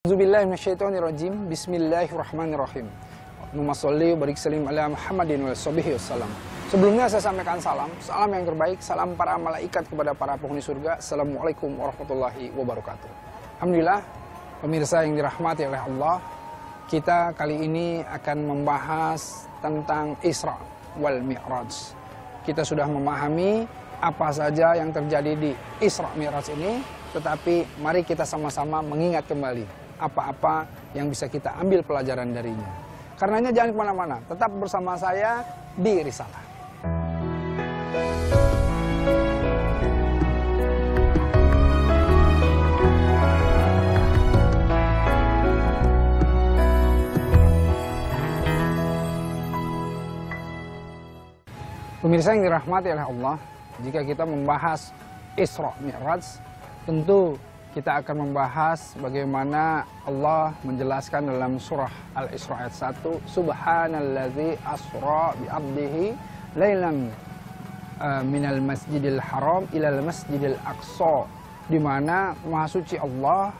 A'udzubillahi minasyaitonirrajim. Bismillahirrahmanirrahim. Allahumma sholli wa barik salim ala Muhammadin wa sahbihi wasallam. Sebelumnya saya sampaikan salam yang terbaik, salam para malaikat kepada para penghuni surga. Assalamualaikum warahmatullahi wabarakatuh. Alhamdulillah, pemirsa yang dirahmati oleh Allah, kita kali ini akan membahas tentang Isra wal Mi'raj. Kita sudah memahami apa saja yang terjadi di Isra Mi'raj ini, tetapi mari kita sama-sama mengingat kembali apa-apa yang bisa kita ambil pelajaran darinya. Karenanya jangan kemana-mana, tetap bersama saya di Risalah. Pemirsa yang dirahmati oleh Allah, jika kita membahas Isra Mi'raj, tentu kita akan membahas bagaimana Allah menjelaskan dalam surah Al-Isra ayat 1, Subhanalladzi asra bi'abdihi lailan minal masjidil haram ilal masjidil aqsa, di mana Maha Suci Allah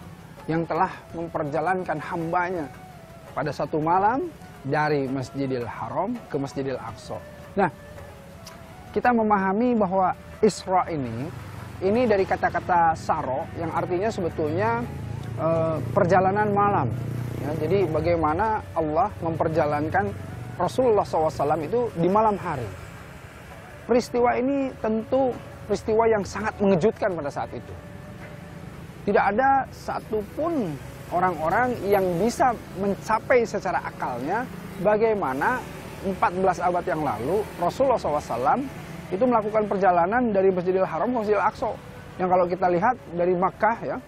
yang telah memperjalankan hambanya pada satu malam dari Masjidil Haram ke Masjidil Aqsa. Nah, kita memahami bahwa Isra ini dari kata-kata saro yang artinya sebetulnya perjalanan malam. Ya, jadi bagaimana Allah memperjalankan Rasulullah SAW itu di malam hari. Peristiwa ini tentu peristiwa yang sangat mengejutkan pada saat itu. Tidak ada satupun orang-orang yang bisa mencapai secara akalnya bagaimana 14 abad yang lalu Rasulullah SAW itu melakukan perjalanan dari Masjidil Haram ke Masjidil Aqsa. Yang kalau kita lihat dari Makkah ya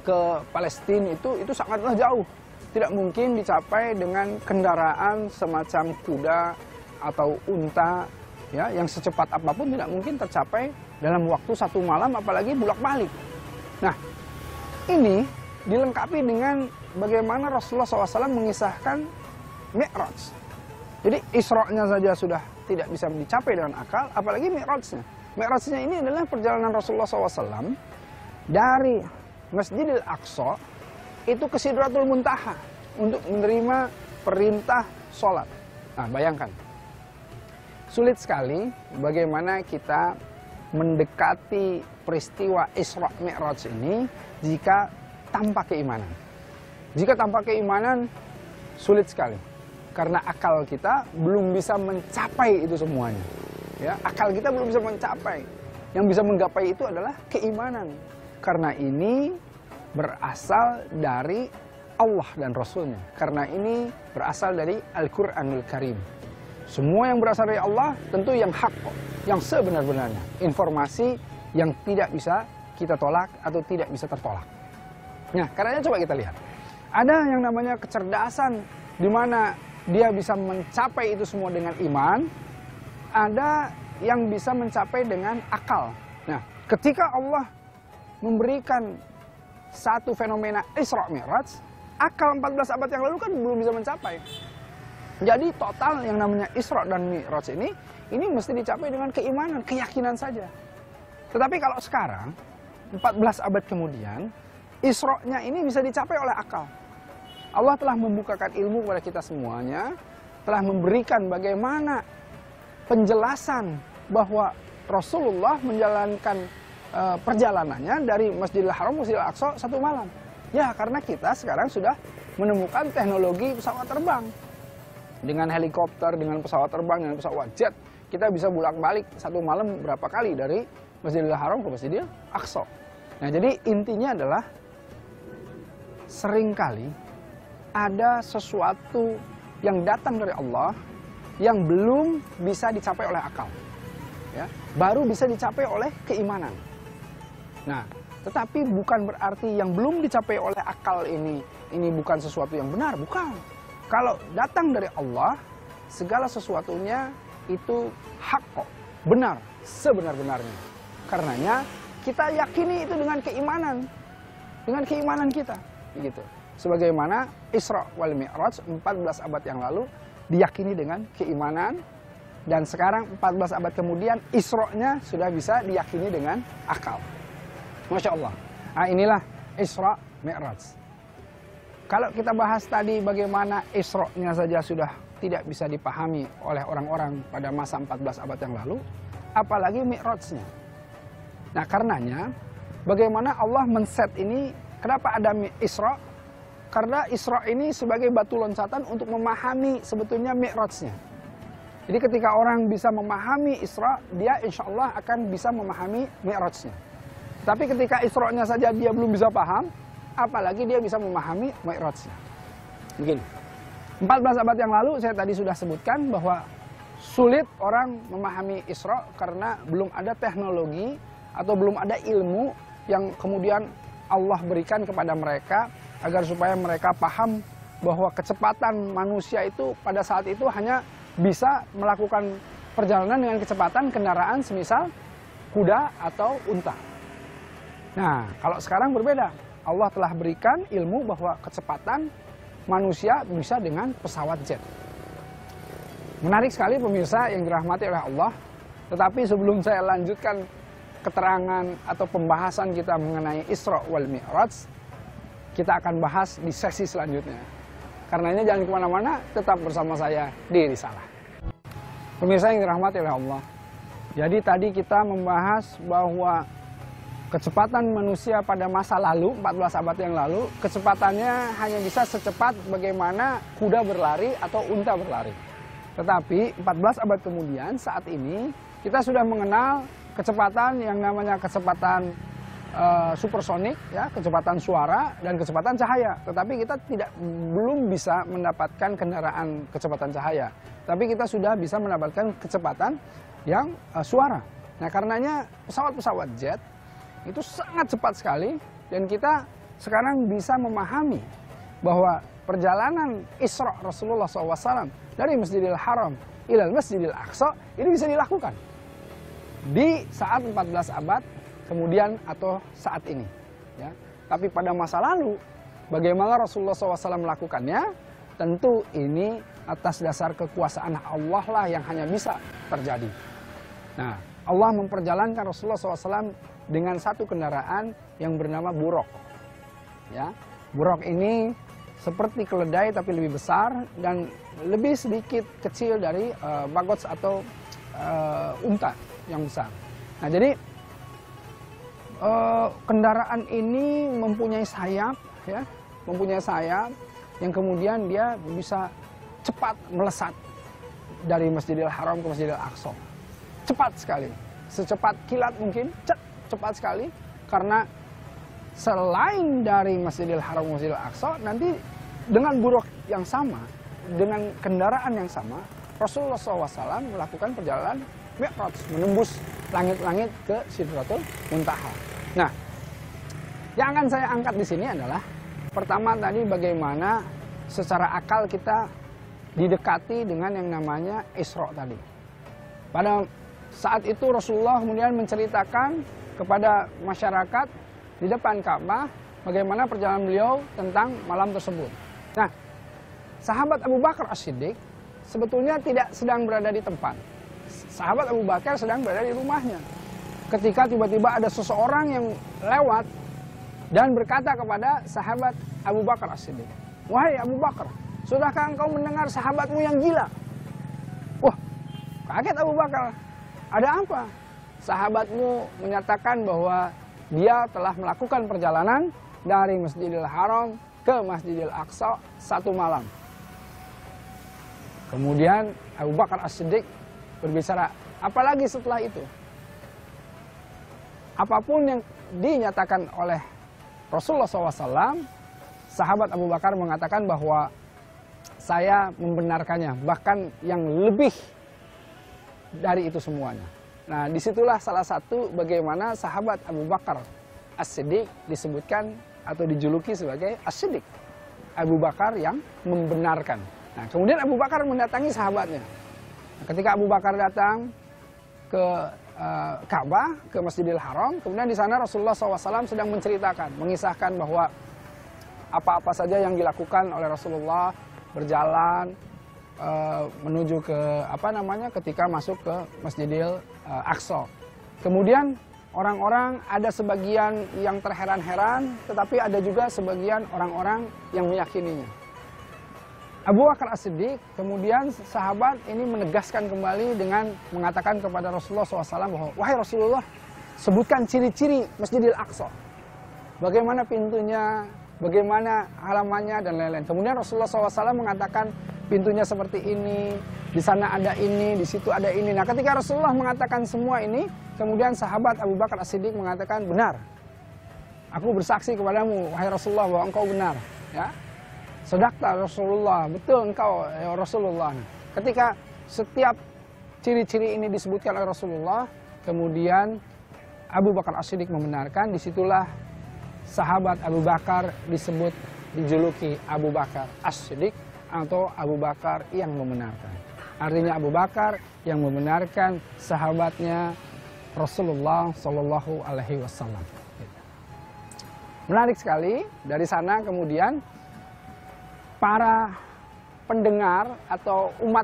ke Palestina itu sangatlah jauh. Tidak mungkin dicapai dengan kendaraan semacam kuda atau unta ya, yang secepat apapun tidak mungkin tercapai dalam waktu satu malam, apalagi bolak-balik. Nah, ini dilengkapi dengan bagaimana Rasulullah SAW mengisahkan Mi'raj. Jadi Isra-nya saja sudah tidak bisa dicapai dengan akal, apalagi Mi'rajnya. Mi'rajnya ini adalah perjalanan Rasulullah SAW dari Masjidil Aqsa itu ke Sidratul Muntaha untuk menerima perintah sholat. Nah, bayangkan, sulit sekali bagaimana kita mendekati peristiwa Isra Mi'raj ini jika tanpa keimanan. Jika tanpa keimanan, sulit sekali. Karena akal kita belum bisa mencapai itu semuanya. Ya, akal kita belum bisa mencapai. Yang bisa menggapai itu adalah keimanan. Karena ini berasal dari Allah dan Rasulnya. Karena ini berasal dari Al-Quranul Karim. Semua yang berasal dari Allah tentu yang hak, yang sebenar-benarnya. Informasi yang tidak bisa kita tolak atau tidak bisa tertolak. Nah, karenanya coba kita lihat. Ada yang namanya kecerdasan, di mana dia bisa mencapai itu semua dengan iman, ada yang bisa mencapai dengan akal. Nah, ketika Allah memberikan satu fenomena Isra Mi'raj, akal 14 abad yang lalu kan belum bisa mencapai. Jadi total yang namanya Isra dan Mi'raj ini mesti dicapai dengan keimanan, keyakinan saja. Tetapi kalau sekarang, 14 abad kemudian, Isra-nya ini bisa dicapai oleh akal. Allah telah membukakan ilmu kepada kita semuanya, telah memberikan bagaimana penjelasan bahwa Rasulullah menjalankan perjalanannya dari Masjidil Haram ke Masjidil Aqsa satu malam. Ya, karena kita sekarang sudah menemukan teknologi pesawat terbang. Dengan helikopter, dengan pesawat terbang, dengan pesawat jet, kita bisa bolak-balik satu malam berapa kali dari Masjidil Haram ke Masjidil Aqsa. Nah, jadi intinya adalah seringkali ada sesuatu yang datang dari Allah yang belum bisa dicapai oleh akal, ya, baru bisa dicapai oleh keimanan. Nah, tetapi bukan berarti yang belum dicapai oleh akal ini bukan sesuatu yang benar, bukan. Kalau datang dari Allah, segala sesuatunya itu hak kok, benar, sebenar-benarnya. Karenanya kita yakini itu dengan keimanan kita, begitu. Sebagaimana Isra wal Mi'raj 14 abad yang lalu diyakini dengan keimanan, dan sekarang 14 abad kemudian Isra-nya sudah bisa diyakini dengan akal. Masya Allah. Nah, inilah Isra Mi'raj. kalau kita bahas tadi bagaimana Isra-nya saja sudah tidak bisa dipahami oleh orang-orang pada masa 14 abad yang lalu, apalagi Mi'rajnya. Nah, karenanya bagaimana Allah men-set ini, kenapa ada Isra? Karena Isra ini sebagai batu loncatan untuk memahami sebetulnya Mi'rajnya. Jadi ketika orang bisa memahami Isra, dia insya Allah akan bisa memahami Mi'rajnya. Tapi ketika Isra-nya saja dia belum bisa paham, apalagi dia bisa memahami Mi'rajnya. Begini, 14 abad yang lalu saya tadi sudah sebutkan bahwa sulit orang memahami Isra karena belum ada teknologi atau belum ada ilmu yang kemudian Allah berikan kepada mereka agar supaya mereka paham bahwa kecepatan manusia itu pada saat itu hanya bisa melakukan perjalanan dengan kecepatan kendaraan semisal kuda atau unta. Nah, kalau sekarang berbeda. Allah telah berikan ilmu bahwa kecepatan manusia bisa dengan pesawat jet. Menarik sekali pemirsa yang dirahmati oleh Allah. Tetapi sebelum saya lanjutkan keterangan atau pembahasan kita mengenai Isra wal Mi'raj, kita akan bahas di sesi selanjutnya. Karenanya jangan kemana-mana, tetap bersama saya di Risalah. Pemirsa yang dirahmati oleh Allah. Jadi tadi kita membahas bahwa kecepatan manusia pada masa lalu, 14 abad yang lalu, kecepatannya hanya bisa secepat bagaimana kuda berlari atau unta berlari. Tetapi 14 abad kemudian, saat ini, kita sudah mengenal kecepatan yang namanya kecepatan supersonik, ya, kecepatan suara dan kecepatan cahaya. Tetapi kita belum bisa mendapatkan kendaraan kecepatan cahaya. Tapi kita sudah bisa mendapatkan kecepatan yang suara. Nah, karenanya pesawat-pesawat jet itu sangat cepat sekali dan kita sekarang bisa memahami bahwa perjalanan Isra Rasulullah SAW dari Masjidil Haram ila Masjidil Aqsa ini bisa dilakukan di saat 14 abad kemudian atau saat ini, ya. Tapi pada masa lalu, bagaimana Rasulullah SAW melakukannya? Tentu ini atas dasar kekuasaan Allah lah yang hanya bisa terjadi. Nah, Allah memperjalankan Rasulullah SAW dengan satu kendaraan yang bernama buraq. Ya, buraq ini seperti keledai tapi lebih besar dan lebih sedikit kecil dari bagots atau unta yang besar. Nah, jadi kendaraan ini mempunyai sayap, ya, mempunyai sayap yang kemudian dia bisa cepat melesat dari Masjidil Haram ke Masjidil Aqsa. Cepat sekali, secepat kilat mungkin, cepat sekali, karena selain dari Masjidil Haram ke Masjidil Aqsa, nanti dengan buraq yang sama, dengan kendaraan yang sama, Rasulullah SAW melakukan perjalanan Mi'raj, menembus langit-langit ke Sidratul Muntaha. Nah, yang akan saya angkat di sini adalah pertama tadi bagaimana secara akal kita didekati dengan yang namanya Isra tadi. Pada saat itu Rasulullah kemudian menceritakan kepada masyarakat di depan Ka'bah bagaimana perjalanan beliau tentang malam tersebut. Nah, sahabat Abu Bakar As-Siddiq sebetulnya tidak sedang berada di tempat. Sahabat Abu Bakar sedang berada di rumahnya. Ketika tiba-tiba ada seseorang yang lewat dan berkata kepada sahabat Abu Bakar As-Siddiq, "Wahai Abu Bakar, sudahkah engkau mendengar sahabatmu yang gila?" Wah, kaget Abu Bakar. Ada apa? Sahabatmu menyatakan bahwa dia telah melakukan perjalanan dari Masjidil Haram ke Masjidil Aqsa satu malam. Kemudian Abu Bakar As-Siddiq berbicara, apalagi setelah itu? Apapun yang dinyatakan oleh Rasulullah SAW, sahabat Abu Bakar mengatakan bahwa saya membenarkannya, bahkan yang lebih dari itu semuanya. Nah, disitulah salah satu bagaimana sahabat Abu Bakar As-Siddiq disebutkan atau dijuluki sebagai As-Siddiq, Abu Bakar yang membenarkan. Nah, kemudian Abu Bakar mendatangi sahabatnya. Nah, ketika Abu Bakar datang ke Ka'bah, ke Masjidil Haram, kemudian di sana Rasulullah SAW sedang menceritakan, mengisahkan bahwa apa-apa saja yang dilakukan oleh Rasulullah berjalan menuju ke ketika masuk ke Masjidil Aqsa. Kemudian orang-orang ada sebagian yang terheran-heran, tetapi ada juga sebagian orang-orang yang meyakininya. Abu Bakar As-Siddiq, kemudian sahabat ini menegaskan kembali dengan mengatakan kepada Rasulullah SAW bahwa, wahai Rasulullah, sebutkan ciri-ciri Masjidil Aqsa. Bagaimana pintunya, bagaimana halamannya, dan lain-lain. Kemudian Rasulullah SAW mengatakan, pintunya seperti ini, di sana ada ini, di situ ada ini. Nah, ketika Rasulullah mengatakan semua ini, kemudian sahabat Abu Bakar As-Siddiq mengatakan, benar. Aku bersaksi kepadamu, wahai Rasulullah, bahwa engkau benar. Ya. Sadaqta Rasulullah, betul engkau ya Rasulullah. Ketika setiap ciri-ciri ini disebutkan oleh Rasulullah, kemudian Abu Bakar As-Siddiq membenarkan, disitulah sahabat Abu Bakar disebut, dijuluki Abu Bakar As-Siddiq atau Abu Bakar yang membenarkan. Artinya Abu Bakar yang membenarkan sahabatnya Rasulullah Shallallahu Alaihi Wasallam. Menarik sekali. Dari sana kemudian para pendengar atau umat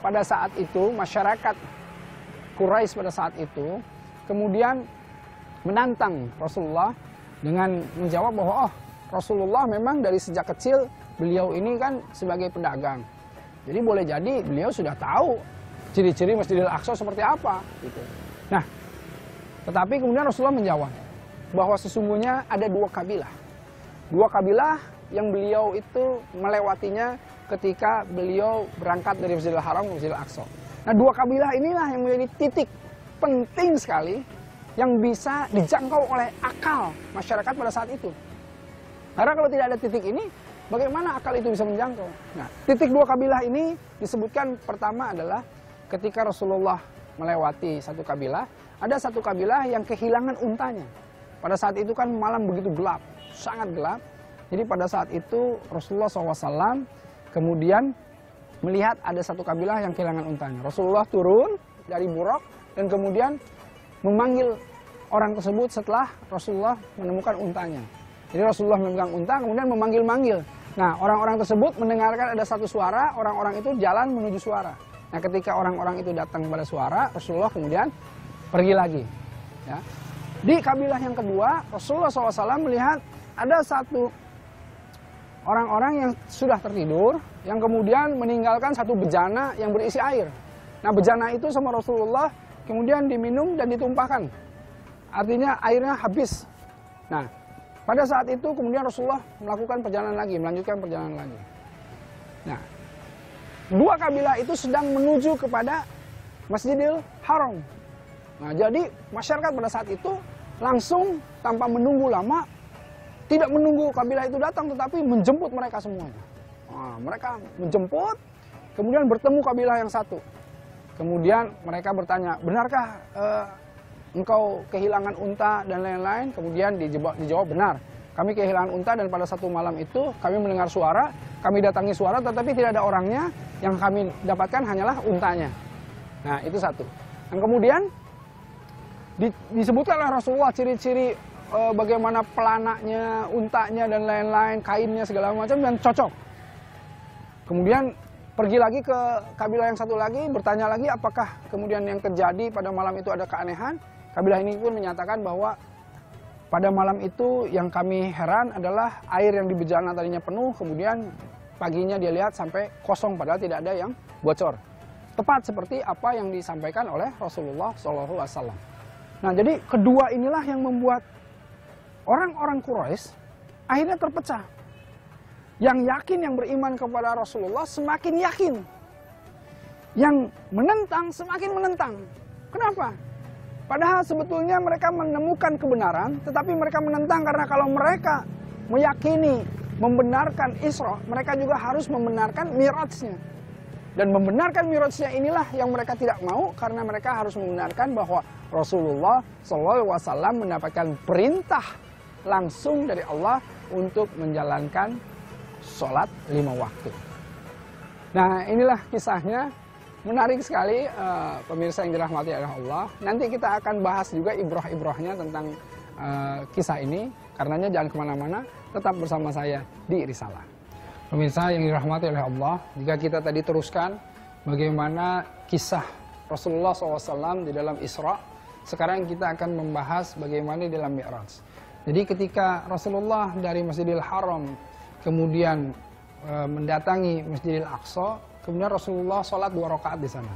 pada saat itu, masyarakat Quraisy pada saat itu, kemudian menantang Rasulullah dengan menjawab bahwa oh, Rasulullah memang dari sejak kecil beliau ini kan sebagai pedagang. Jadi boleh jadi beliau sudah tahu ciri-ciri Masjidil Aqsa seperti apa. Gitu. Nah, tetapi kemudian Rasulullah menjawab bahwa sesungguhnya ada dua kabilah. Dua kabilah yang beliau itu melewatinya ketika beliau berangkat dari Masjidil Haram ke Masjidil Aqsa. Nah, dua kabilah inilah yang menjadi titik penting sekali yang bisa dijangkau oleh akal masyarakat pada saat itu. Karena kalau tidak ada titik ini, bagaimana akal itu bisa menjangkau? Nah, titik dua kabilah ini disebutkan pertama adalah ketika Rasulullah melewati satu kabilah, ada satu kabilah yang kehilangan untanya. Pada saat itu kan malam begitu gelap, sangat gelap. Jadi pada saat itu Rasulullah SAW kemudian melihat ada satu kabilah yang kehilangan untanya. Rasulullah turun dari buruk dan kemudian memanggil orang tersebut setelah Rasulullah menemukan untanya. Jadi Rasulullah memegang unta kemudian memanggil-manggil. Nah, orang-orang tersebut mendengarkan ada satu suara, orang-orang itu jalan menuju suara. Nah, ketika orang-orang itu datang pada suara, Rasulullah kemudian pergi lagi. Ya. Di kabilah yang kedua, Rasulullah SAW melihat ada satu orang-orang yang sudah tertidur, yang kemudian meninggalkan satu bejana yang berisi air. Nah, bejana itu sama Rasulullah kemudian diminum dan ditumpahkan. Artinya airnya habis. Nah, pada saat itu kemudian Rasulullah melakukan perjalanan lagi, melanjutkan perjalanan lagi. Nah, dua kabilah itu sedang menuju kepada Masjidil Haram. Nah, jadi masyarakat pada saat itu langsung tanpa menunggu lama, tidak menunggu kabilah itu datang, tetapi menjemput mereka semuanya. Nah, mereka menjemput, kemudian bertemu kabilah yang satu. Kemudian mereka bertanya, benarkah engkau kehilangan unta dan lain-lain? Kemudian dijawab benar. Kami kehilangan unta dan pada satu malam itu kami mendengar suara, kami datangi suara tetapi tidak ada orangnya, yang kami dapatkan hanyalah untanya. Nah, itu satu. Dan kemudian disebutkan oleh Rasulullah ciri-ciri bagaimana pelanaknya, untanya dan lain-lain, kainnya segala macam dan cocok. Kemudian pergi lagi ke kabilah yang satu lagi, bertanya lagi apakah kemudian yang terjadi pada malam itu ada keanehan. Kabilah ini pun menyatakan bahwa pada malam itu yang kami heran adalah air yang di bejana tadinya penuh, kemudian paginya dia lihat sampai kosong padahal tidak ada yang bocor. Tepat seperti apa yang disampaikan oleh Rasulullah SAW. Nah, jadi kedua inilah yang membuat orang-orang Quraisy akhirnya terpecah. Yang yakin, yang beriman kepada Rasulullah semakin yakin. Yang menentang semakin menentang. Kenapa? Padahal sebetulnya mereka menemukan kebenaran, tetapi mereka menentang karena kalau mereka meyakini, membenarkan Isra, mereka juga harus membenarkan Mi'rajnya. Dan membenarkan Mi'rajnya inilah yang mereka tidak mau, karena mereka harus membenarkan bahwa Rasulullah SAW mendapatkan perintah langsung dari Allah untuk menjalankan sholat 5 waktu. Nah, inilah kisahnya. Menarik sekali pemirsa yang dirahmati oleh Allah. Nanti kita akan bahas juga ibrah-ibrahnya tentang kisah ini. Karenanya jangan kemana-mana, tetap bersama saya di Risalah. Pemirsa yang dirahmati oleh Allah, jika kita tadi teruskan bagaimana kisah Rasulullah SAW di dalam Isra Sekarang kita akan membahas bagaimana dalam Mi'raj. Jadi ketika Rasulullah dari Masjidil Haram kemudian mendatangi Masjidil Aqsa, kemudian Rasulullah sholat 2 rakaat di sana.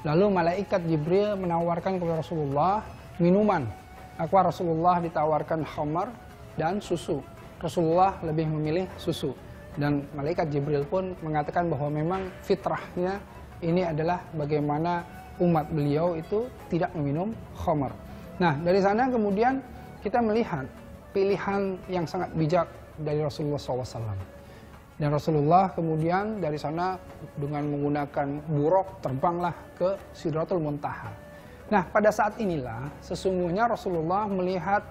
Lalu malaikat Jibril menawarkan kepada Rasulullah minuman. Rasulullah ditawarkan khamar dan susu. Rasulullah lebih memilih susu. Dan malaikat Jibril pun mengatakan bahwa memang fitrahnya ini adalah bagaimana umat beliau itu tidak meminum khamar. Nah, dari sana kemudian kita melihat pilihan yang sangat bijak dari Rasulullah SAW. Dan Rasulullah kemudian dari sana dengan menggunakan buraq terbanglah ke Sidratul Muntaha. Nah, pada saat inilah sesungguhnya Rasulullah melihat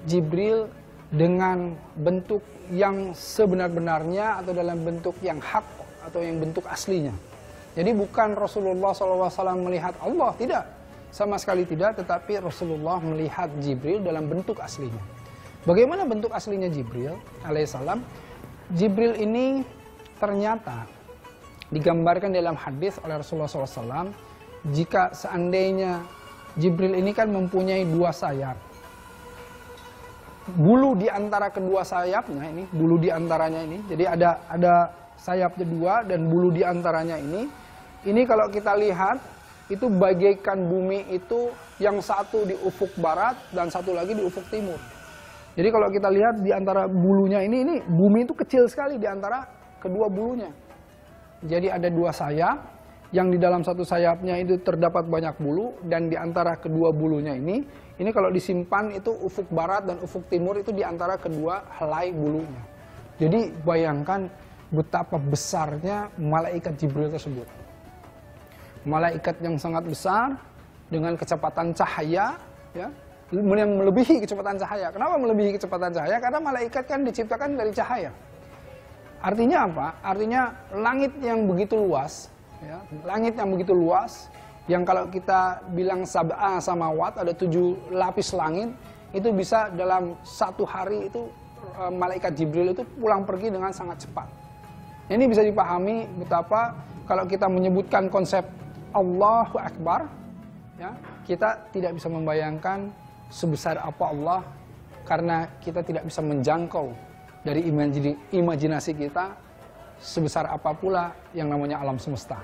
Jibril dengan bentuk yang sebenar-benarnya atau dalam bentuk yang hak atau yang bentuk aslinya. Jadi bukan Rasulullah SAW melihat Allah, tidak. Sama sekali tidak, tetapi Rasulullah melihat Jibril dalam bentuk aslinya. Bagaimana bentuk aslinya Jibril alaihissalam? Jibril ini ternyata digambarkan dalam hadis oleh Rasulullah SAW, jika seandainya Jibril ini kan mempunyai 2 sayap. Bulu di antara kedua sayapnya ini, bulu di antaranya ini, jadi ada sayapnya 2 dan bulu di antaranya ini kalau kita lihat itu bagaikan bumi itu yang satu di ufuk barat dan satu lagi di ufuk timur. Jadi kalau kita lihat di antara bulunya ini bumi itu kecil sekali di antara kedua bulunya. Jadi ada 2 sayap, yang di dalam satu sayapnya itu terdapat banyak bulu, dan di antara kedua bulunya ini kalau disimpan itu ufuk barat dan ufuk timur itu di antara kedua helai bulunya. Jadi bayangkan betapa besarnya malaikat Jibril tersebut. Malaikat yang sangat besar dengan kecepatan cahaya, ya, yang melebihi kecepatan cahaya. Kenapa melebihi kecepatan cahaya? Karena malaikat kan diciptakan dari cahaya. Artinya apa? Artinya langit yang begitu luas, ya, langit yang begitu luas, yang kalau kita bilang sab'a samawat, ada 7 lapis langit, itu bisa dalam 1 hari itu malaikat Jibril itu pulang pergi dengan sangat cepat. Ini bisa dipahami betapa kalau kita menyebutkan konsep Allahu Akbar, ya, kita tidak bisa membayangkan sebesar apa Allah, karena kita tidak bisa menjangkau dari imajinasi kita sebesar apa pula yang namanya alam semesta.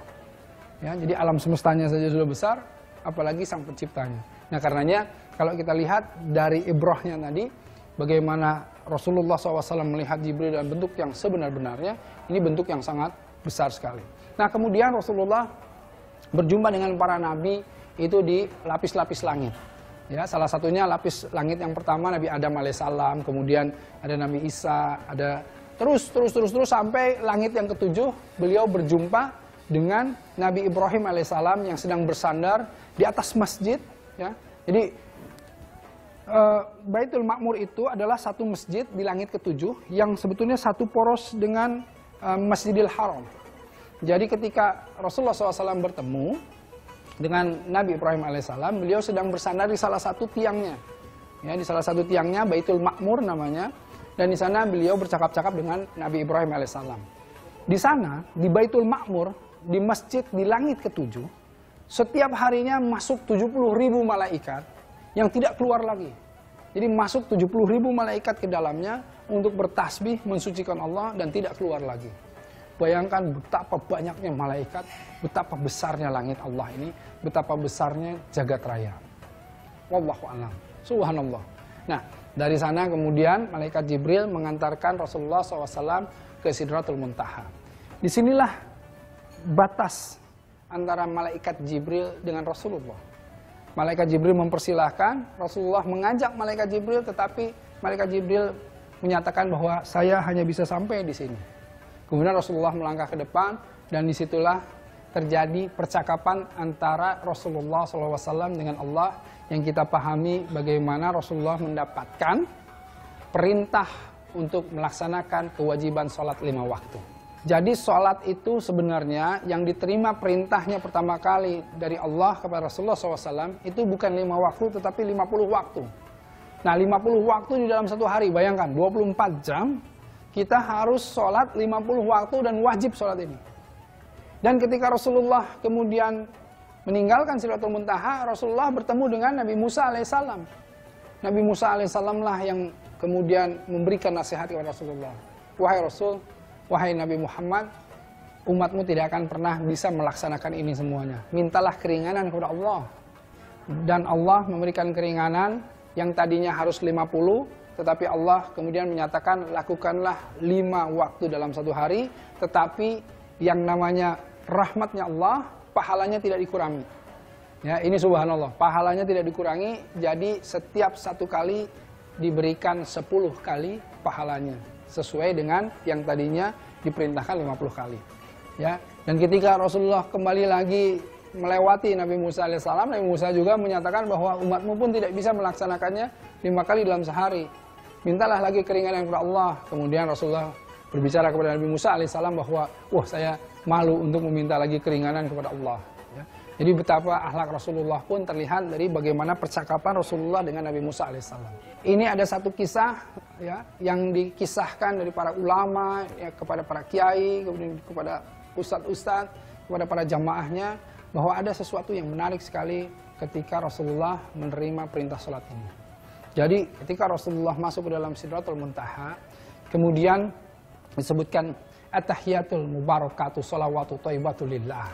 Ya, jadi alam semestanya saja sudah besar, apalagi sang penciptanya. Nah, karenanya kalau kita lihat dari ibrahnya tadi, bagaimana Rasulullah SAW melihat Jibril dalam bentuk yang sebenar-benarnya, ini bentuk yang sangat besar sekali. Nah, kemudian Rasulullah berjumpa dengan para nabi itu di lapis-lapis langit. Ya, salah satunya lapis langit yang pertama Nabi Adam alaihissalam, kemudian ada Nabi Isa, ada terus sampai langit yang ke-7 beliau berjumpa dengan Nabi Ibrahim alaihissalam yang sedang bersandar di atas masjid. Ya. Jadi Baitul Ma'mur itu adalah satu masjid di langit ke-7 yang sebetulnya satu poros dengan Masjidil Haram. Jadi ketika Rasulullah SAW bertemu dengan Nabi Ibrahim alaihissalam, beliau sedang bersandar di salah satu tiangnya. Ya, di salah satu tiangnya Baitul Ma'mur namanya, dan di sana beliau bercakap-cakap dengan Nabi Ibrahim alaihissalam. Di sana, di Baitul Ma'mur, di masjid di langit ke-7, setiap harinya masuk 70.000 malaikat yang tidak keluar lagi. Jadi masuk 70.000 malaikat ke dalamnya untuk bertasbih, mensucikan Allah, dan tidak keluar lagi. Bayangkan betapa banyaknya malaikat, betapa besarnya langit Allah ini, betapa besarnya jagat raya. Wallahu a'lam. Subhanallah. Nah, dari sana kemudian malaikat Jibril mengantarkan Rasulullah SAW ke Sidratul Muntaha. Disinilah batas antara malaikat Jibril dengan Rasulullah. Malaikat Jibril mempersilahkan, Rasulullah mengajak malaikat Jibril, tetapi malaikat Jibril menyatakan bahwa saya hanya bisa sampai di sini. Kemudian Rasulullah melangkah ke depan, dan disitulah terjadi percakapan antara Rasulullah SAW dengan Allah, yang kita pahami bagaimana Rasulullah mendapatkan perintah untuk melaksanakan kewajiban sholat 5 waktu. Jadi sholat itu sebenarnya yang diterima perintahnya pertama kali dari Allah kepada Rasulullah SAW itu bukan 5 waktu tetapi 50 waktu. Nah, 50 waktu di dalam satu hari, bayangkan 24 jam kita harus sholat 50 waktu dan wajib sholat ini. Dan ketika Rasulullah kemudian meninggalkan Sidratul Muntaha, Rasulullah bertemu dengan Nabi Musa alaihissalam. Nabi Musa alaihissalam lah yang kemudian memberikan nasihat kepada Rasulullah. Wahai Rasul, wahai Nabi Muhammad, umatmu tidak akan pernah bisa melaksanakan ini semuanya. Mintalah keringanan kepada Allah. Dan Allah memberikan keringanan yang tadinya harus 50, tetapi Allah kemudian menyatakan lakukanlah 5 waktu dalam satu hari, tetapi yang namanya rahmatnya Allah, pahalanya tidak dikurangi. Ya, ini subhanallah, pahalanya tidak dikurangi, jadi setiap satu kali diberikan 10 kali pahalanya, sesuai dengan yang tadinya diperintahkan 50 kali. Ya, dan ketika Rasulullah kembali lagi melewati Nabi Musa alaihissalam, Nabi Musa juga menyatakan bahwa umatmu pun tidak bisa melaksanakannya 5 kali dalam sehari. Mintalah lagi keringanan kepada Allah. Kemudian Rasulullah berbicara kepada Nabi Musa alaihissalam bahwa, wah saya malu untuk meminta lagi keringanan kepada Allah. Ya. Jadi betapa akhlak Rasulullah pun terlihat dari bagaimana percakapan Rasulullah dengan Nabi Musa alaihissalam. Ini ada satu kisah ya, yang dikisahkan dari para ulama ya, kepada para kiai, kemudian kepada ustadz-ustadz, kepada para jamaahnya, bahwa ada sesuatu yang menarik sekali ketika Rasulullah menerima perintah sholat ini. Jadi ketika Rasulullah masuk ke dalam Sidratul Muntaha, kemudian disebutkan at-tahiyatul mubarakatuh sholawatu thayyibatu lillah.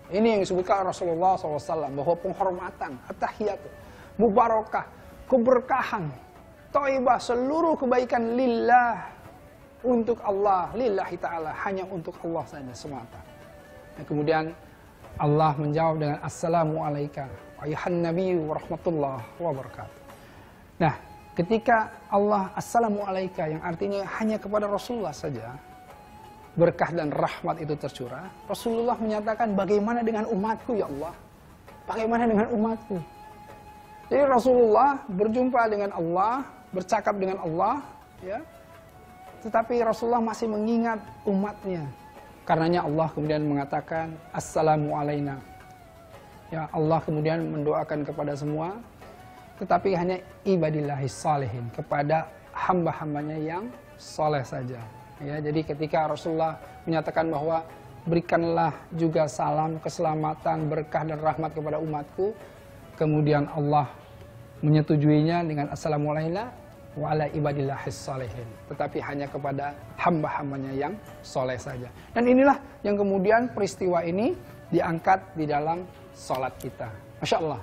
Ini yang disebutkan Rasulullah SAW, bahwa penghormatan, at-tahiyatul mubarakah, keberkahan, thayyibah, seluruh kebaikan lillah, untuk Allah, lillahi ta'ala, hanya untuk Allah saja semata. Dan kemudian Allah menjawab dengan assalamu alaika ayuhan nabi wa rahmatullah wa barakatuh. Nah, ketika Allah assalamu alaika yang artinya hanya kepada Rasulullah saja berkah dan rahmat itu tercurah, Rasulullah menyatakan bagaimana dengan umatku ya Allah? Bagaimana dengan umatku? Jadi Rasulullah berjumpa dengan Allah, bercakap dengan Allah, ya. Tetapi Rasulullah masih mengingat umatnya. Karenanya Allah kemudian mengatakan assalamu alaina. Ya, Allah kemudian mendoakan kepada semua, tetapi hanya ibadillahis salihin, kepada hamba-hambanya yang soleh saja. Ya, jadi ketika Rasulullah menyatakan bahwa berikanlah juga salam, keselamatan, berkah dan rahmat kepada umatku, kemudian Allah menyetujuinya dengan assalamu alaina wa ala ibadillahis salihin, tetapi hanya kepada hamba-hambanya yang soleh saja. Dan inilah yang kemudian peristiwa ini diangkat di dalam sholat kita. Masya Allah.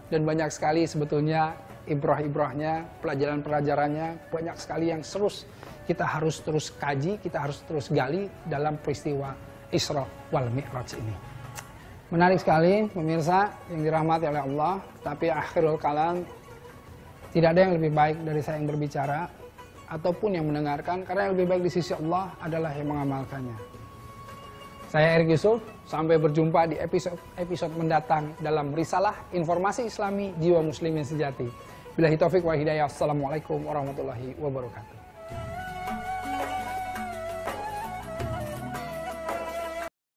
Dan banyak sekali sebetulnya ibrah-ibrahnya, pelajaran-pelajarannya, banyak sekali yang kita harus terus kaji, kita harus terus gali dalam peristiwa Isra wal Mi'raj ini. Menarik sekali pemirsa yang dirahmati oleh Allah, tapi akhirul kalam, tidak ada yang lebih baik dari saya yang berbicara ataupun yang mendengarkan, karena yang lebih baik di sisi Allah adalah yang mengamalkannya. Saya Erik Yusuf, sampai berjumpa di episode mendatang dalam Risalah Informasi Islami Jiwa Muslimin Sejati. Billahi taufik wal hidayah. Assalamualaikum warahmatullahi wabarakatuh.